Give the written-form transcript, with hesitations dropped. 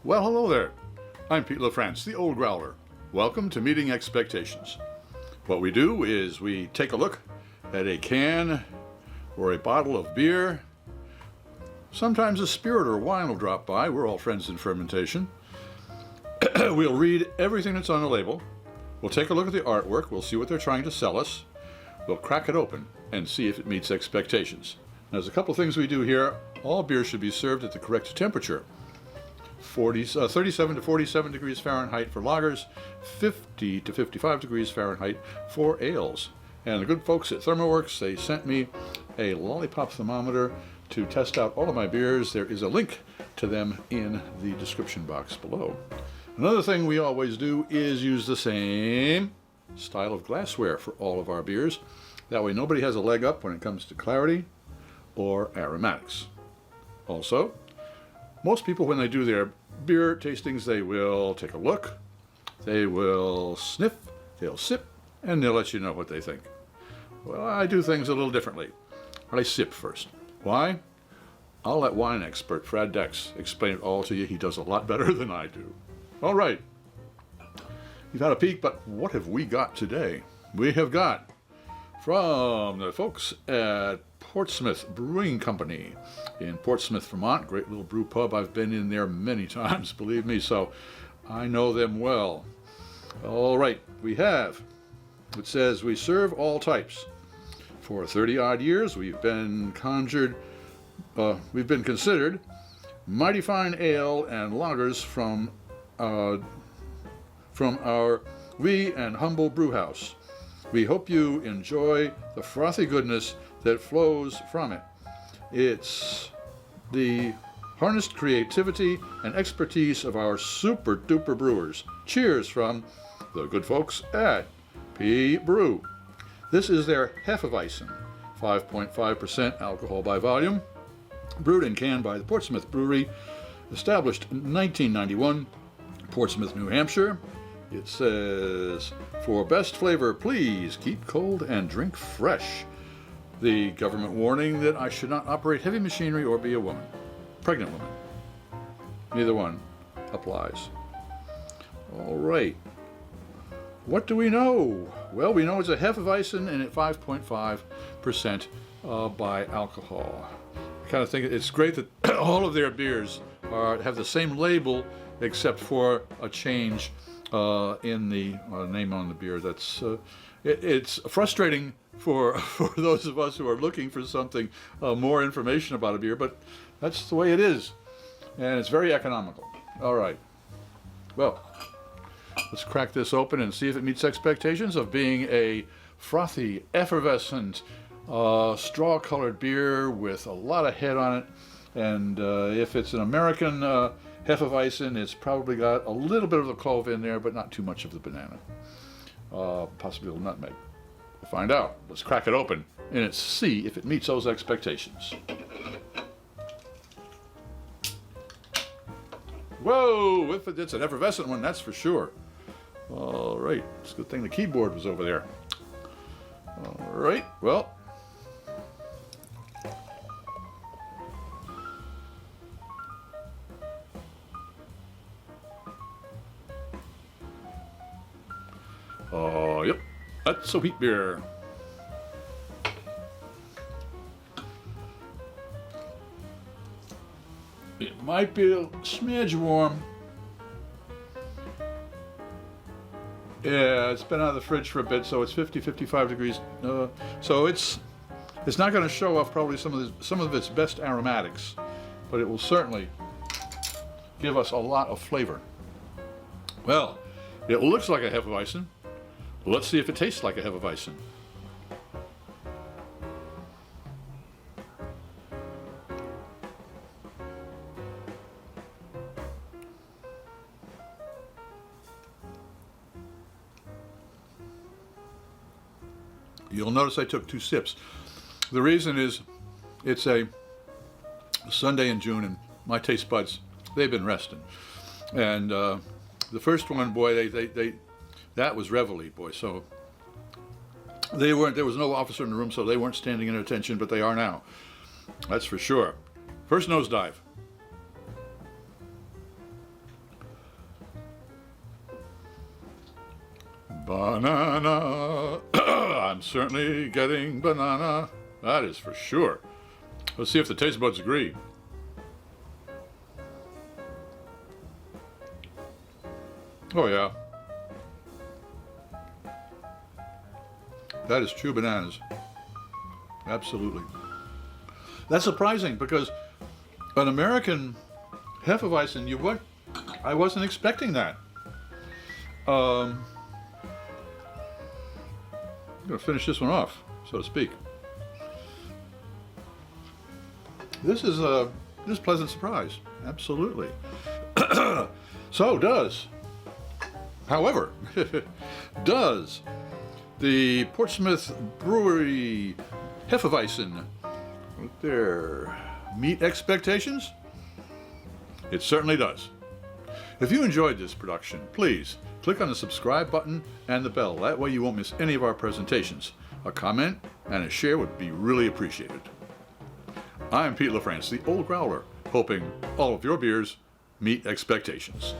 Well, hello there. I'm Pete LaFrance, the old Growler. Welcome to Meeting Expectations. What we do is we take a look at a can or a bottle of beer. Sometimes a spirit or wine will drop by. We're all friends in fermentation. We'll read everything that's on the label. We'll take a look at the artwork. We'll see what they're trying to sell us. We'll crack it open and see if it meets expectations. Now, there's a couple things we do here. All beer should be served at the correct temperature. 37 to 47 degrees Fahrenheit for lagers, 50 to 55 degrees Fahrenheit for ales. And the good folks at ThermoWorks, they sent me a lollipop thermometer to test out all of my beers. There is a link to them in the description box below. Another thing we always do is use the same style of glassware for all of our beers. That way nobody has a leg up when it comes to clarity or aromatics. Also, most people, when they do their beer tastings, they will take a look, they will sniff, they'll sip, and they'll let you know what they think. Well, I do things a little differently. I sip first. Why? I'll let wine expert Fred Dex explain it all to you. He does a lot better than I do. All right. You've had a peek, but what have we got today? We have got from the folks at Portsmouth Brewing Company in Portsmouth, Vermont. Great little brew pub. I've been in there many times, believe me, so I know them well. All right, we have, it says, we serve all types. For 30-odd years, we've been considered mighty fine ale and lagers from our wee and humble brew house. We hope you enjoy the frothy goodness that flows from it. It's the harnessed creativity and expertise of our super duper brewers. Cheers from the good folks at P Brew. This is their Hefeweizen, 5.5% alcohol by volume, brewed and canned by the Portsmouth Brewery, established in 1991, Portsmouth, New Hampshire. It says, for best flavor, please keep cold and drink fresh. The government warning that I should not operate heavy machinery or be a woman. Pregnant woman. Neither one applies. All right. What do we know? Well, we know it's a Hefeweizen and at 5.5% by alcohol. I kind of think it's great that all of their beers have the same label except for a change in the name on the beer. That's it's frustrating for those of us who are looking for something more information about a beer, but that's the way it is, and it's very economical. All right, well, let's crack this open and see if it meets expectations of being a frothy, effervescent, straw-colored beer with a lot of head on it. And if it's an American Hefeweizen, it's probably got a little bit of the clove in there, but not too much of the banana. Possibly a little nutmeg. We'll find out. Let's crack it open and see if it meets those expectations. Whoa! If it's an effervescent one, that's for sure. All right. It's a good thing the keyboard was over there. All right. Well. Yep, that's a wheat beer. It might be a smidge warm. Yeah, it's been out of the fridge for a bit, so it's 50, 55 degrees. So it's not going to show off probably some of its best aromatics, but it will certainly give us a lot of flavor. Well, it looks like a Hefeweizen. Let's see if it tastes like a Hefeweizen. You'll notice I took 2 sips. The reason is it's a Sunday in June and my taste buds, they've been resting. And the first one, boy, that was reveille, boy. So there was no officer in the room, so they weren't standing at attention, but they are now. That's for sure. First nosedive. Banana. I'm certainly getting banana. That is for sure. Let's see if the taste buds agree. Oh yeah. That is true bananas. Absolutely. That's surprising because an American Hefeweizen, I wasn't expecting that. I'm going to finish this one off, so to speak. This is a pleasant surprise. Absolutely. However, does the Portsmouth Brewery Hefeweizen with their meet expectations? It certainly does. If you enjoyed this production, please click on the subscribe button and the bell. That way you won't miss any of our presentations. A comment and a share would be really appreciated. I'm Pete LaFrance, the Old Growler, hoping all of your beers meet expectations.